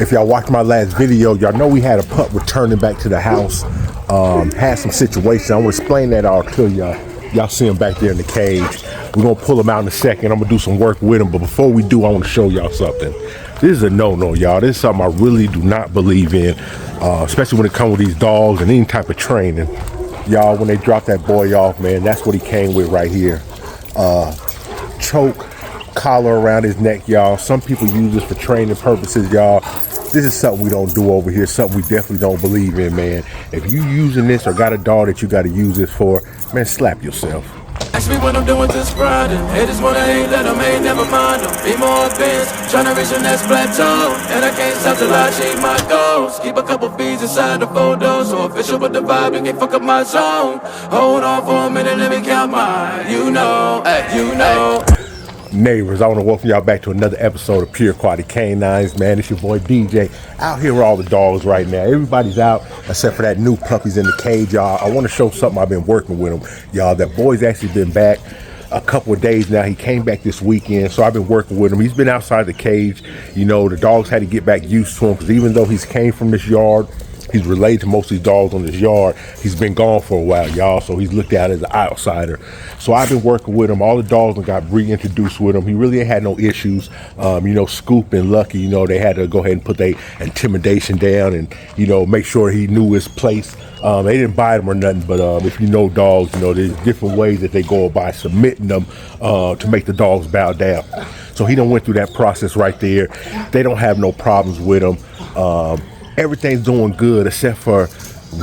If y'all watched my last video, y'all know we had a pup returning back to the house. Had some situations. I'm gonna explain that all to y'all. Y'all see him back there in the cage. We're gonna pull him out in a second. I'm gonna do some work with him, but before we do, I wanna show y'all something. This is a no-no, y'all. This is something I really do not believe in, especially when it comes with these dogs and any type of training. Y'all, when they drop that boy off, man, that's what he came with right here. Choke, collar around his neck, y'all. Some people use this for training purposes, y'all. This is something we don't do over here, something we definitely don't believe in, man. If you using this or got a dog that you got to use this for, man, slap yourself. Ask me what I'm doing just grinding. Haters wanna hate, let them hate, never mind them. Be more advanced, tryna reach the next plateau. And I can't stop till I achieve my goals. Keep a couple feeds inside the photos, so official with the vibe, you can't fuck up my zone. Hold on for a minute, let me count mine. You know, you know. Neighbors, I want to welcome y'all back to another episode of Pure Quality Canines, man. It's your boy DJ out here with all the dogs right now. Everybody's out except for that new puppy's in the cage, y'all. I want to show something I've been working with him, y'all. That boy's actually been back a couple of days now. He came back this weekend, so I've been working with him. He's been outside the cage. You know, the dogs had to get back used to him because even though he's came from this yard, he's related to most of these dogs on this yard. He's been gone for a while, y'all, so he's looked at as an outsider. So I've been working with him. All the dogs got reintroduced with him. He really ain't had no issues. You know, Scoop and Lucky, you know, they had to go ahead and put their intimidation down and, you know, make sure he knew his place. They didn't bite him or nothing, but if you know dogs, you know, there's different ways that they go about submitting them to make the dogs bow down. So he done went through that process right there. They don't have no problems with him. Everything's doing good except for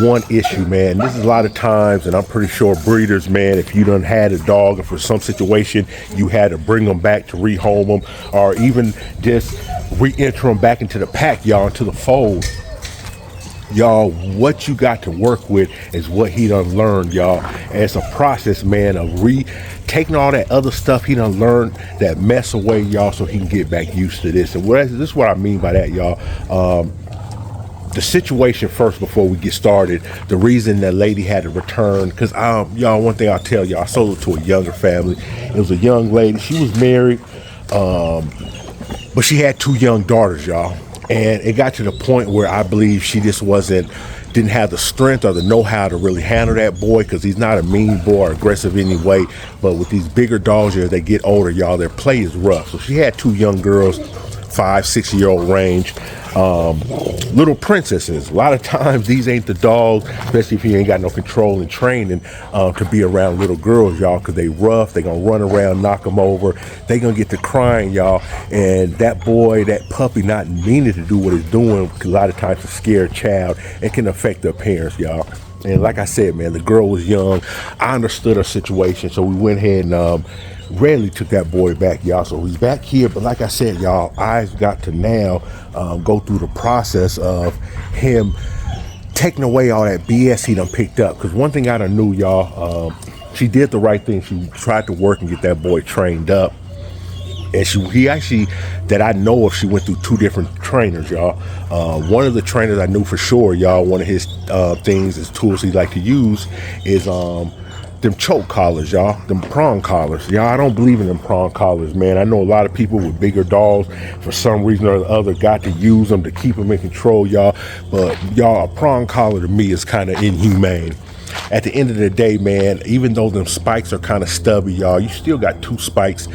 one issue, man. This is a lot of times, and I'm pretty sure breeders, man, if you done had a dog and for some situation you had to bring them back to rehome them or even just re-enter them back into the pack, y'all, into the fold. Y'all, what you got to work with is what he done learned, y'all. And it's a process, man, of taking all that other stuff he done learned, that mess away, y'all, so he can get back used to this. And this is what I mean by that, y'all. The situation first before we get started, the reason that lady had to return, because y'all, one thing I'll tell y'all, I sold it to a younger family. It was a young lady. She was married, but she had two young daughters, y'all. And it got to the point where I believe she just didn't have the strength or the know-how to really handle that boy, because he's not a mean boy or aggressive anyway. But with these bigger dogs, as they get older, y'all, their play is rough. So she had two young girls, 5-6-year-old range, little princesses. A lot of times these ain't the dogs, especially if you ain't got no control and training, to be around little girls, y'all, because they rough. They gonna run around, knock them over. They gonna get to crying, y'all. And that boy, that puppy, not meaning to do what it's doing, a lot of times a scared child, it can affect their parents, y'all. And like I said, man, the girl was young. I understood her situation, so we went ahead and rarely took that boy back, y'all. So he's back here, but like I said, y'all, I've got to now go through the process of him taking away all that BS he done picked up. Because one thing I done knew, y'all, she did the right thing. She tried to work and get that boy trained up. And he actually, that I know of, she went through two different trainers, y'all. One of the trainers I knew for sure, y'all, one of his things, his tools he like to use is them choke collars, y'all, them prong collars. Y'all, I don't believe in them prong collars, man. I know a lot of people with bigger dogs, for some reason or the other, got to use them to keep them in control, y'all. But y'all, a prong collar to me is kind of inhumane. At the end of the day, man, even though them spikes are kind of stubby, y'all, you still got two spikes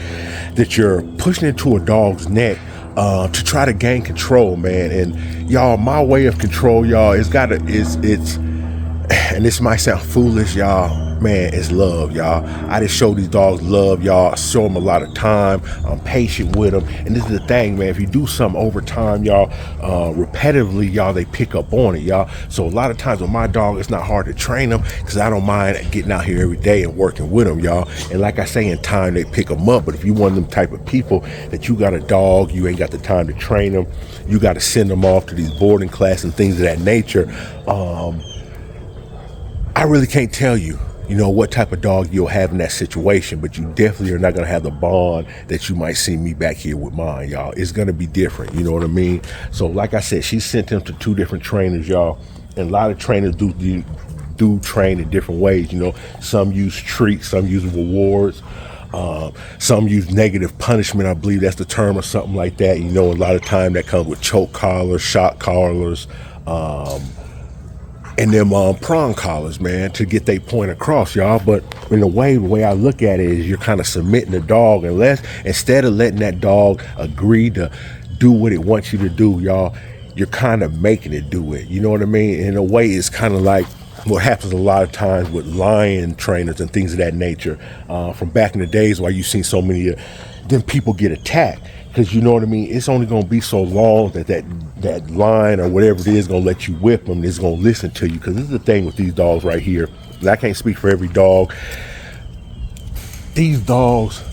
that you're pushing into a dog's neck to try to gain control, man. And y'all, my way of control, y'all, it's and this might sound foolish, y'all, man, it's love, y'all. I just show these dogs love, y'all. I show them a lot of time. I'm patient with them. And this is the thing, man, if you do something over time, y'all, repetitively, y'all, they pick up on it, y'all. So a lot of times with my dog, it's not hard to train them because I don't mind getting out here every day and working with them, y'all. And like I say, in time, they pick them up. But if you one of them type of people that you got a dog, you ain't got the time to train them, you got to send them off to these boarding classes and things of that nature, I really can't tell you, you know, what type of dog you'll have in that situation, but you definitely are not going to have the bond that you might see me back here with mine, y'all. It's going to be different, you know what I mean? So like I said, she sent him to two different trainers, y'all, and a lot of trainers do train in different ways, you know. Some use treats, some use rewards. Some use negative punishment, I believe that's the term, or something like that. You know, a lot of time that comes with choke collars, shock collars, and them prong collars, man, to get their point across, y'all. But in a way, the way I look at it is you're kind of submitting the dog, instead of letting that dog agree to do what it wants you to do, y'all, you're kind of making it do it. You know what I mean? In a way, it's kind of like what happens a lot of times with lion trainers and things of that nature. From back in the days where you've seen so many of them people get attacked. Because you know what I mean? It's only going to be so long that lion or whatever it is going to let you whip them. It's going to listen to you. Because this is the thing with these dogs right here. And I can't speak for every dog. These dogs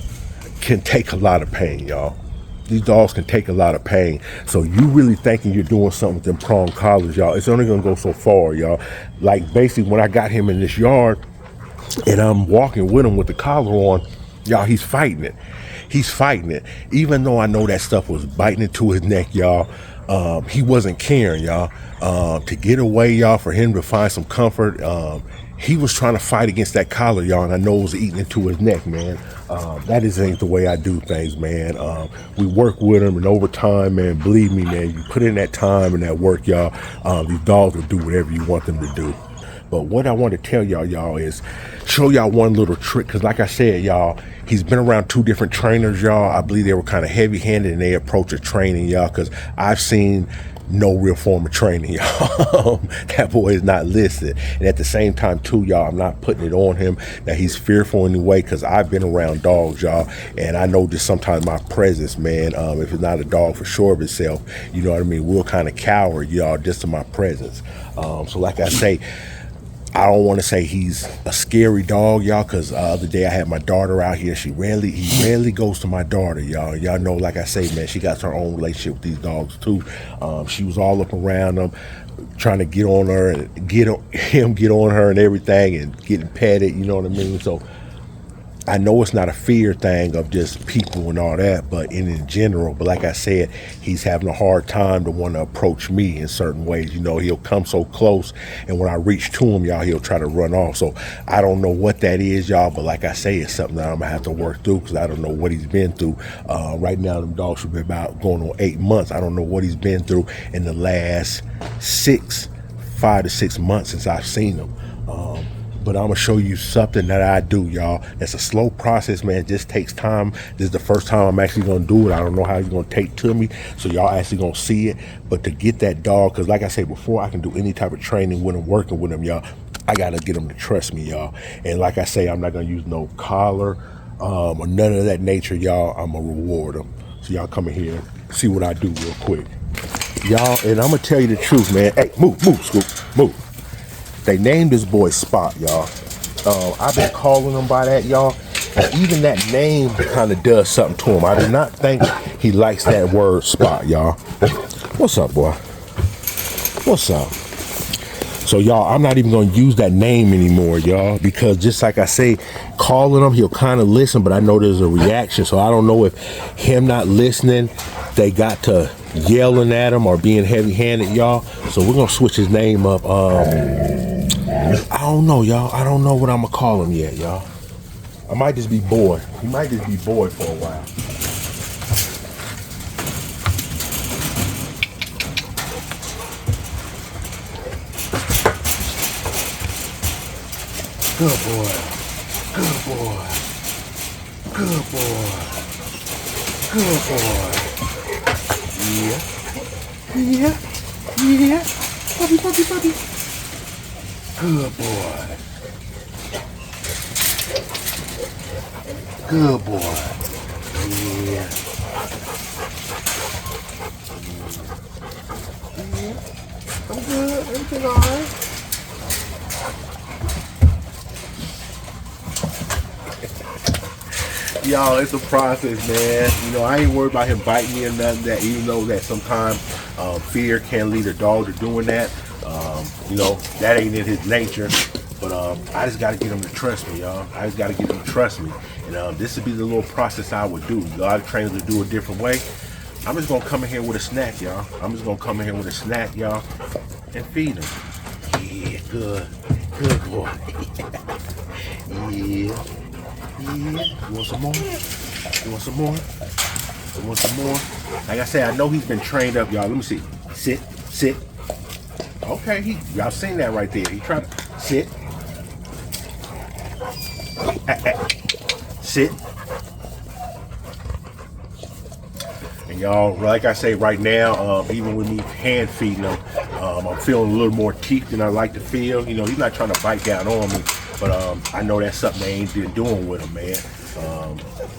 can take a lot of pain, y'all. These dogs can take a lot of pain. So you really thinking you're doing something with them prong collars, y'all. It's only going to go so far, y'all. Like basically when I got him in this yard and I'm walking with him with the collar on, y'all, he's fighting it. He's fighting it. Even though I know that stuff was biting into his neck, y'all, he wasn't caring, y'all. To get away, y'all, for him to find some comfort, he was trying to fight against that collar, y'all, and I know it was eating into his neck, man. That ain't the way I do things, man. We work with him, and over time, man, believe me, man, you put in that time and that work, y'all, these dogs will do whatever you want them to do. But what I want to tell y'all is show y'all one little trick. Because like I said, y'all, he's been around 2 different trainers, y'all. I believe they were kind of heavy-handed in their approach of training, y'all. Because I've seen no real form of training, y'all. That boy is not listed. And at the same time, too, y'all, I'm not putting it on him that he's fearful in any way. Because I've been around dogs, y'all. And I know just sometimes my presence, man, if it's not a dog for sure of itself, you know what I mean, we'll kind of cower, y'all, just to my presence. So like I say, I don't want to say he's a scary dog, y'all, because the other day I had my daughter out here. He rarely goes to my daughter, y'all. Y'all know, like I say, man, she got her own relationship with these dogs, too. She was all up around them, trying to get on her and get on her and everything and getting petted, you know what I mean? So I know it's not a fear thing of just people and all that, but in general. But like I said, he's having a hard time to want to approach me in certain ways. You know, he'll come so close, and when I reach to him, y'all, he'll try to run off. So I don't know what that is, y'all, but like I say, it's something that I'm going to have to work through because I don't know what he's been through. Right now, them dogs should be about going on 8 months. I don't know what he's been through in the last 5 to 6 months since I've seen him. But I'm going to show you something that I do, y'all. It's a slow process, man. It just takes time. This is the first time I'm actually going to do it. I don't know how he's going to take to me. So y'all actually going to see it. But to get that dog, because like I said, before I can do any type of training with him, working with him, y'all, I got to get him to trust me, y'all. And like I say, I'm not going to use no collar or none of that nature, y'all. I'm going to reward him. So y'all come in here and see what I do real quick. Y'all, and I'm going to tell you the truth, man. Hey, move, Scoop, move. They named this boy Spot, y'all. I've been calling him by that, y'all. And even that name kind of does something to him. I do not think he likes that word Spot, y'all. What's up, boy? What's up? So, y'all, I'm not even going to use that name anymore, y'all. Because just like I say, calling him, he'll kind of listen. But I know there's a reaction. So I don't know if him not listening, they got to yelling at him or being heavy-handed, y'all. So we're going to switch his name up. I don't know, y'all. I don't know what I'm going to call him yet, y'all. I might just be Boy. He might just be Boy for a while. Good boy. Good boy. Good boy. Good boy. Yeah. Puppy. Good boy. Good boy. Yeah. I'm good. Everything all right? Y'all, it's a process, man. You know, I ain't worried about him biting me or nothing. That even though that sometimes fear can lead a dog to doing that. You know, that ain't in his nature. But I just got to get him to trust me, y'all. I just got to get him to trust me. And this would be the little process I would do. A lot of trainers would do a different way. I'm just going to come in here with a snack, y'all. I'm just going to come in here with a snack, y'all, and feed him. Yeah, good. Good boy. Yeah. Yeah. You want some more? You want some more? You want some more? Like I said, I know he's been trained up, y'all. Let me see. Sit, sit. Okay, y'all seen that right there. He tried to sit. Sit. And y'all, like I say right now, even with me hand feeding him, I'm feeling a little more teeth than I like to feel. You know, he's not trying to bite down on me, but I know that's something they ain't been doing with him, man.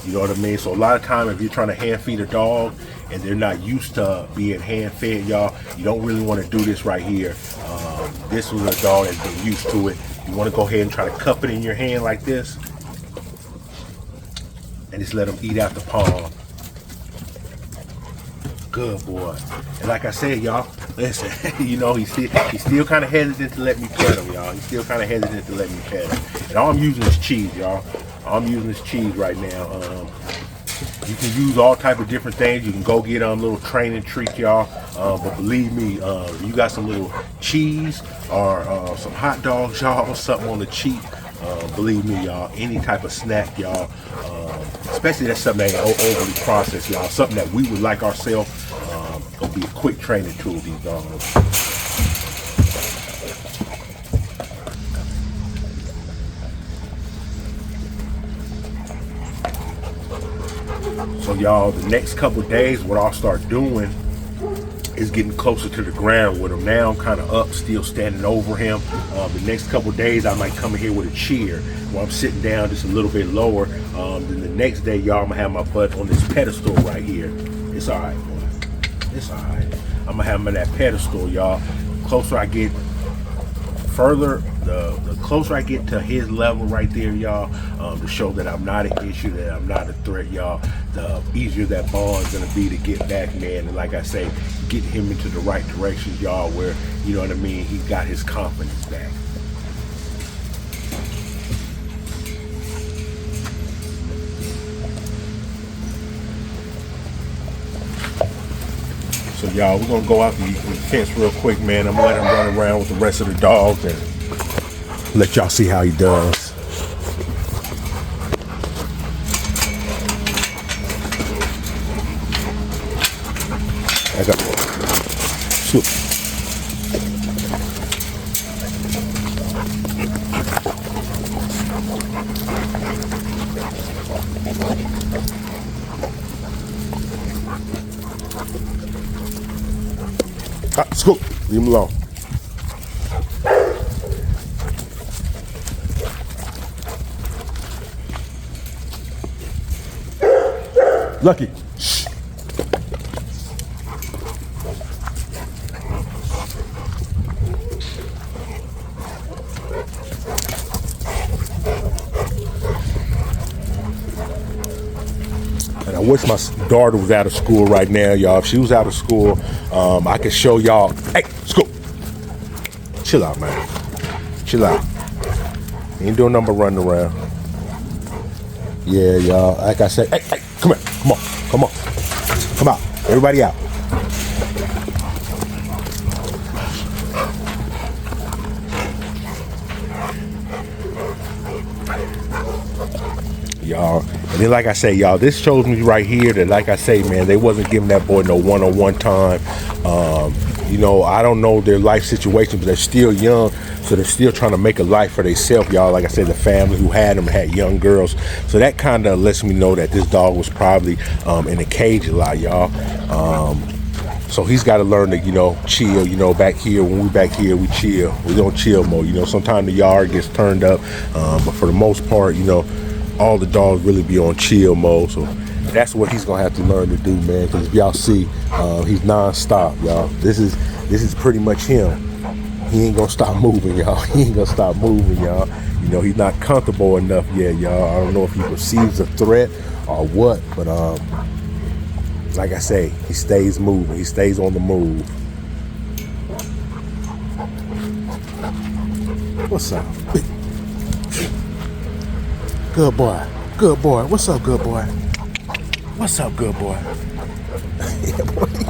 You know what I mean? So a lot of time, if you're trying to hand feed a dog and they're not used to being hand fed, y'all, you don't really want to do this right here. This was a dog that's been used to it. You want to go ahead and try to cup it in your hand like this, and just let him eat out the palm. Good boy. And like I said, y'all, listen, you know, he's still kind of hesitant to let me pet him, y'all. He's still kind of hesitant to let me pet him. And all I'm using is cheese, y'all. All I'm using is cheese right now. You can use all type of different things. You can go get little training treats, y'all. But believe me, you got some little cheese or some hot dogs, y'all, or something on the cheap. Believe me, y'all, any type of snack, y'all, especially that's something that ain't overly processed, y'all, something that we would like ourselves, gonna be a quick training tool, these dogs. So y'all, the next couple days, what I'll start doing is getting closer to the ground with him. Now I'm kind of up, still standing over him. The next couple days, I might come in here with a chair where I'm sitting down just a little bit lower. Then the next day, y'all, I'm gonna have my butt on this pedestal right here. It's all right, boy. It's all right. I'm gonna have him on that pedestal, y'all. Closer I get, further, the closer I get to his level right there, y'all, to show that I'm not an issue, that I'm not a threat, y'all, the easier that bond's gonna be to get back, man. And like I say, get him into the right direction, y'all, where, you know what I mean, he got his confidence back. So y'all, we're gonna go out the fence real quick, man. I'm gonna let him run around with the rest of the dogs and let y'all see how he does. I got swoop. Scoop, leave him alone. Lucky. Shh. And I wish my daughter was out of school right now, y'all. If she was out of school, I could show y'all. Hey, Scoop. Chill out, man. Chill out. Ain't doing nothing but running around. Yeah, y'all. Like I said, hey, come here. Come on. Come on. Come out. Everybody out. Y'all. And then, like I say, y'all, this shows me right here that, like I say, man, they wasn't giving that boy no one-on-one time. You know, I don't know their life situation, but they're still young, so they're still trying to make a life for themselves, y'all. Like I said, the family who had them had young girls, so that kind of lets me know that this dog was probably in a cage a lot, y'all. So he's got to learn to, you know, chill. You know, back here, when we back here, we chill. We don't chill mode. You know, sometimes the yard gets turned up, but for the most part, you know, all the dogs really be on chill mode. So that's what he's gonna have to learn to do, man. Because if y'all see, he's non-stop, y'all. This is pretty much him. He ain't gonna stop moving, y'all. He ain't gonna stop moving, y'all. You know, he's not comfortable enough yet, y'all. I don't know if he perceives a threat or what, but like I say, he stays moving. He stays on the move. What's up? Good boy. Good boy. What's up, good boy? What's up, good boy? Yeah, boy, he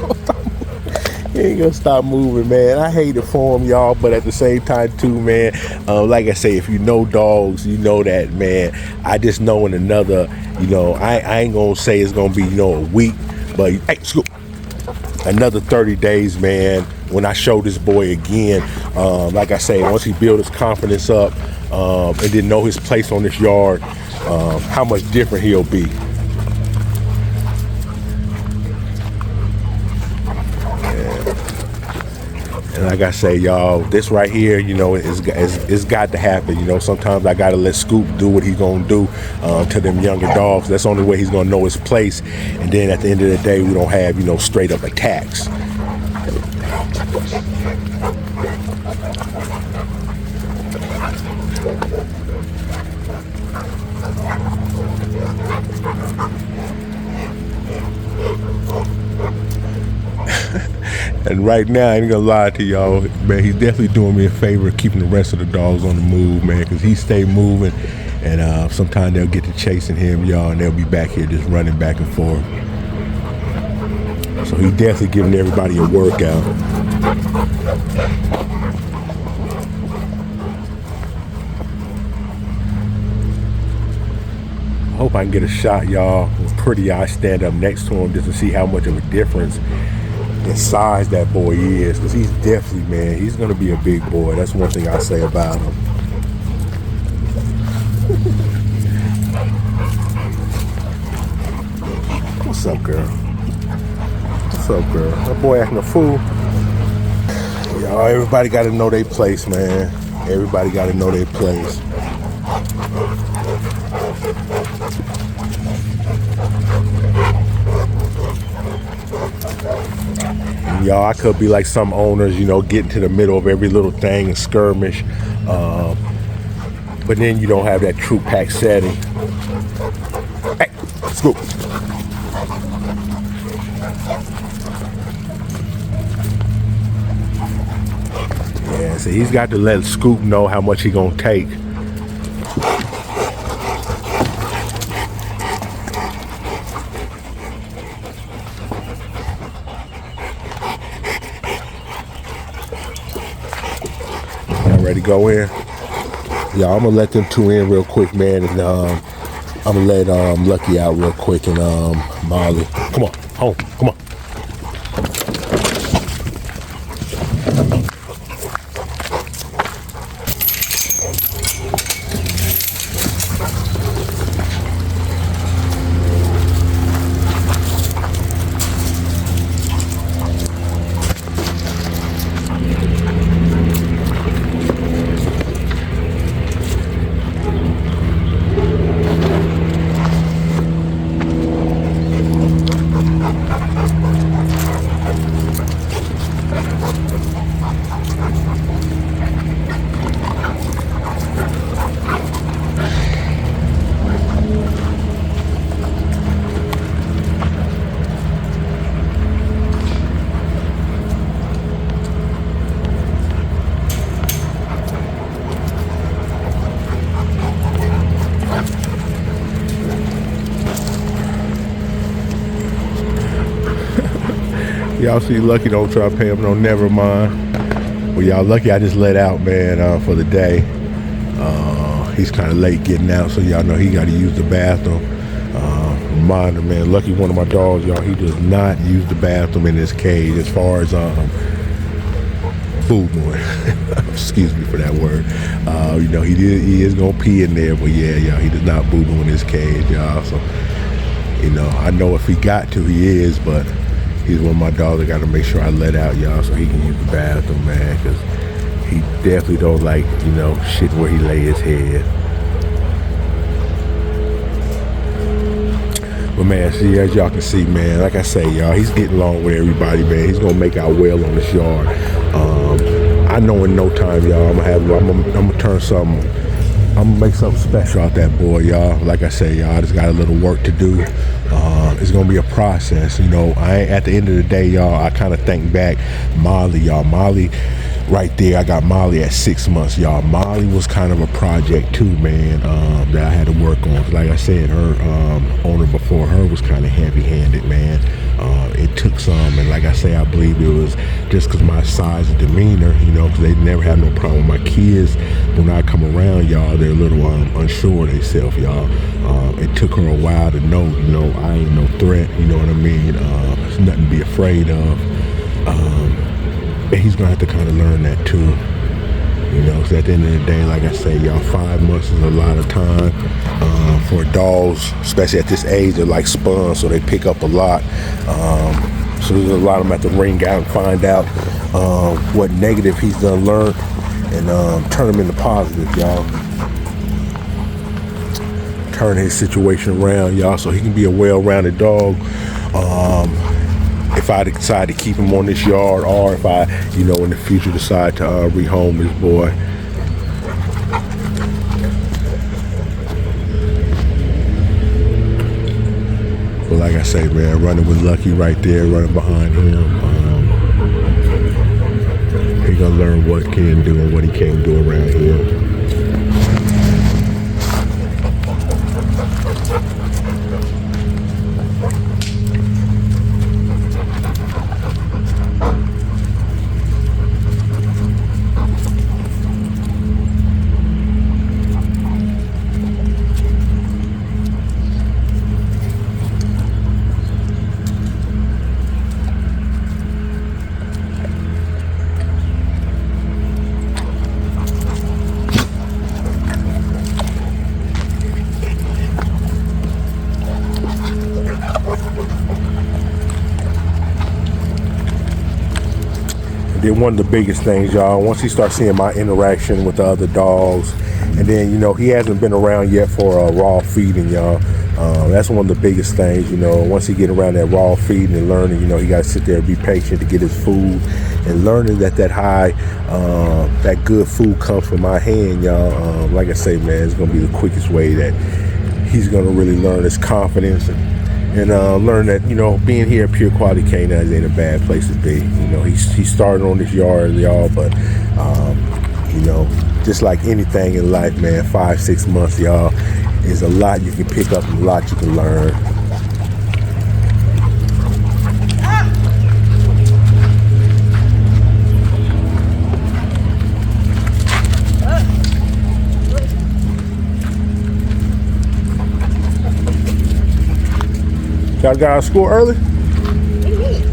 ain't gonna stop moving, man. I hate it for him, y'all, but at the same time too, man, like I say, if you know dogs, you know that, man. I just know in another, I ain't gonna say it's gonna be, a week, but hey, scoop. Another 30 days, man, when I show this boy again, like I say, once he build his confidence up, and then know his place on this yard, how much different he'll be. And like I say, y'all, this right here, it's got to happen. Sometimes I got to let Scoop do what he's going to do to them younger dogs. That's the only way he's going to know his place. And then at the end of the day, we don't have, straight up attacks. And right now, I ain't gonna lie to y'all, man, he's definitely doing me a favor of keeping the rest of the dogs on the move, man, because he stay moving, and sometimes they'll get to chasing him, y'all, and they'll be back here just running back and forth. So he definitely giving everybody a workout. I hope I can get a shot, y'all, with Pretty Eye stand up next to him just to see how much of a difference in size that boy is, because he's definitely, man, he's gonna be a big boy. That's one thing I say about him. What's up, girl? What's up, girl? That boy acting a fool. Y'all, everybody got to know their place, man. Everybody got to know their place. Y'all, I could be like some owners, getting to the middle of every little thing and skirmish. But then you don't have that true pack setting. Hey, Scoop. Yeah, so he's got to let Scoop know how much he gonna take. Ready to go in? Yeah, I'm gonna let them two in real quick, man, and I'm gonna let Lucky out real quick, and Molly. Come on, home, come on. Y'all see Lucky don't try to pay him no never mind. Well, y'all, Lucky I just let out, man, for the day. He's kind of late getting out, so y'all know he got to use the bathroom. Reminder, man, Lucky, one of my dogs, y'all, he does not use the bathroom in his cage as far as boo-booing. Excuse me for that word. He is gonna pee in there, but yeah, y'all, he does not boo-boo in his cage, y'all. So, I know if he got to, he is, but he's one of my dogs I got to make sure I let out, y'all, so he can use the bathroom, man, because he definitely don't like, shit where he lay his head. But, man, see, as y'all can see, man, like I say, y'all, he's getting along with everybody, man. He's going to make out well on this yard. I know in no time, y'all, I'm gonna turn something, I'm gonna make something special out that boy, y'all. Like I say, y'all, I just got a little work to do. It's gonna be a process, at the end of the day, y'all, I kind of think back Molly, y'all. Molly, right there, I got Molly at 6 months, y'all. Molly was kind of a project too, man, that I had to work on. Like I said, her owner before her was kind of heavy-handed, man. It took some, and like I say, I believe it was just because my size and demeanor, you know, because they never had no problem with my kids. When I come around, y'all, they're a little unsure of themselves, y'all. It took her a while to know, you know, I ain't no threat, you know what I mean? There's nothing to be afraid of. And he's gonna have to kind of learn that too. You know, because at the end of the day, like I say, y'all, 5 months is a lot of time for dogs, especially at this age. They're like sponge, so they pick up a lot. So there's a lot of them have to ring out and find out what negative he's done learned and turn them into positive, y'all. Turn his situation around, y'all, so he can be a well-rounded dog. If I decide to keep him on this yard, or if I, you know, in the future decide to rehome this boy. But like I say, man, running with Lucky right there, running behind him, he's gonna learn what he can do and what he can't do around here. Then one of the biggest things, y'all, once he starts seeing my interaction with the other dogs, and then, you know, he hasn't been around yet for raw feeding, y'all. That's one of the biggest things, you know. Once he get around that raw feeding and learning, you know, he got to sit there and be patient to get his food, and learning that that good food comes from my hand, y'all. Like I say, man, it's gonna be the quickest way that he's gonna really learn his confidence and learn that, you know, being here at Pure Quality Canines ain't a bad place to be. You know, he started on this yard, y'all, but you know, just like anything in life, man, 5-6 months, y'all, is a lot you can pick up and a lot you can learn. Y'all got out of school early?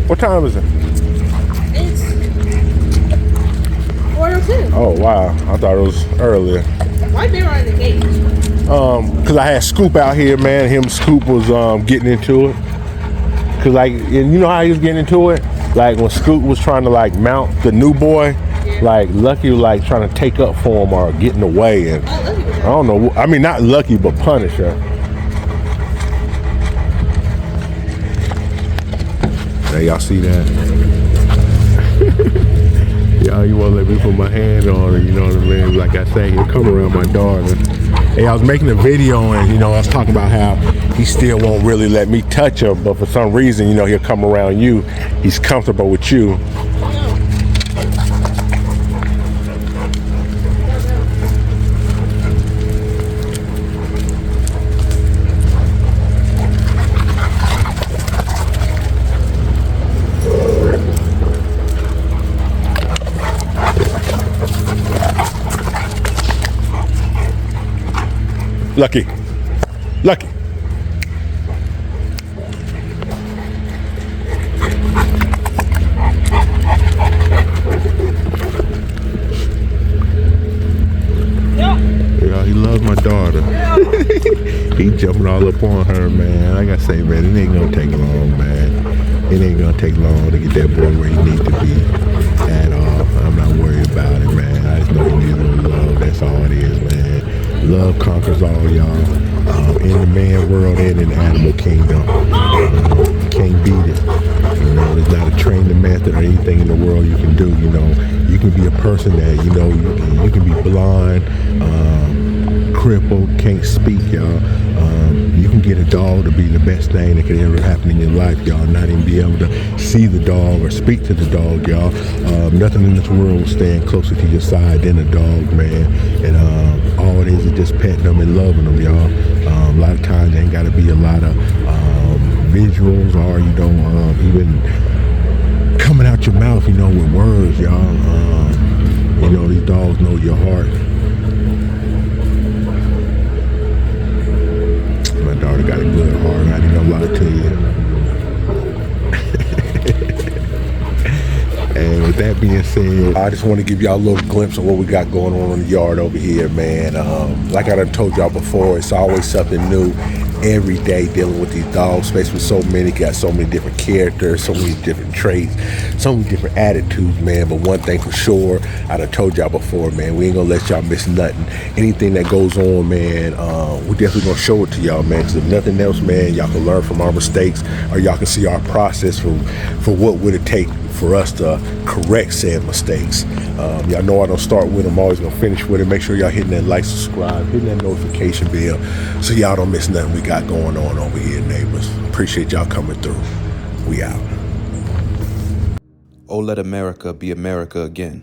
What time is it? It's 4:02. Oh, wow. I thought it was earlier. Why they were on the gate? Cause I had Scoop out here, man. Him and Scoop was getting into it. Cause like, and you know how he was getting into it? Like when Scoop was trying to like mount the new boy, like Lucky was like trying to take up for him or get in the way, and I don't know. I mean, not Lucky, but Punisher. Hey, y'all see that? Y'all, you won't let me put my hand on it, you know what I mean? Like I say, he'll come around my daughter. Hey, I was making a video and, you know, I was talking about how he still won't really let me touch her, but for some reason, you know, he'll come around you. He's comfortable with you. Lucky. Lucky. Yeah, he loves my daughter. He jumping all up on her, man. Like I say, man, it ain't gonna take long, man. It ain't gonna take long to get that boy where he needs to be at all. I'm not worried about it, man. I just know he needs a little love. That's all it is, man. Love conquers all, y'all. In the man world and in the animal kingdom. Can't beat it. You know, there's not a training method or anything in the world you can do. You know, you can be a person that, you know, you can be blind, crippled, can't speak, y'all. You can can get a dog to be the best thing that could ever happen in your life, y'all. Not even be able to see the dog or speak to the dog, y'all. Nothing in this world will stand closer to your side than a dog, man. And all it is just petting them and loving them, y'all. A lot of times there ain't got to be a lot of visuals, or you don't even coming out your mouth, with words, y'all. These dogs know your heart. My daughter got a good heart. I ain't gonna lie to you. And with that being said, I just want to give y'all a little glimpse of what we got going on in the yard over here, man. Like I done told y'all before, it's always something new every day dealing with these dogs, especially with so many, got so many different characters, so many different traits, so many different attitudes, man. But one thing for sure, I done told y'all before, man, we ain't gonna let y'all miss nothing. Anything that goes on, man, we definitely gonna show it to y'all, man, because if nothing else, man, y'all can learn from our mistakes, or y'all can see our process for what would it take for us to correct said mistakes. Y'all know I don't start with them, I'm always gonna finish with it. Make sure y'all hitting that like, subscribe, hitting that notification bell so y'all don't miss nothing we got going on over here, neighbors. Appreciate y'all coming through. We out. Oh, let America be America again,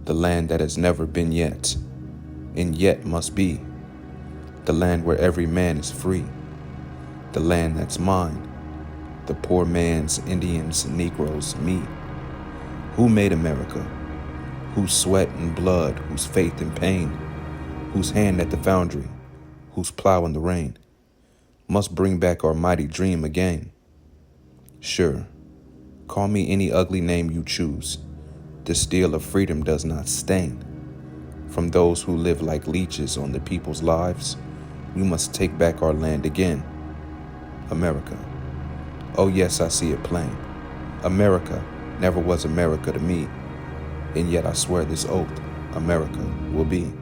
the land that has never been yet, and yet must be, the land where every man is free, the land that's mine, the poor man's, Indians, Negroes, me. Who made America? Whose sweat and blood, whose faith and pain, whose hand at the foundry, whose plow in the rain, must bring back our mighty dream again? Sure, call me any ugly name you choose. The steel of freedom does not stain. From those who live like leeches on the people's lives, we must take back our land again. America. Oh yes, I see it plain. America never was America to me, and yet I swear this oath, America will be.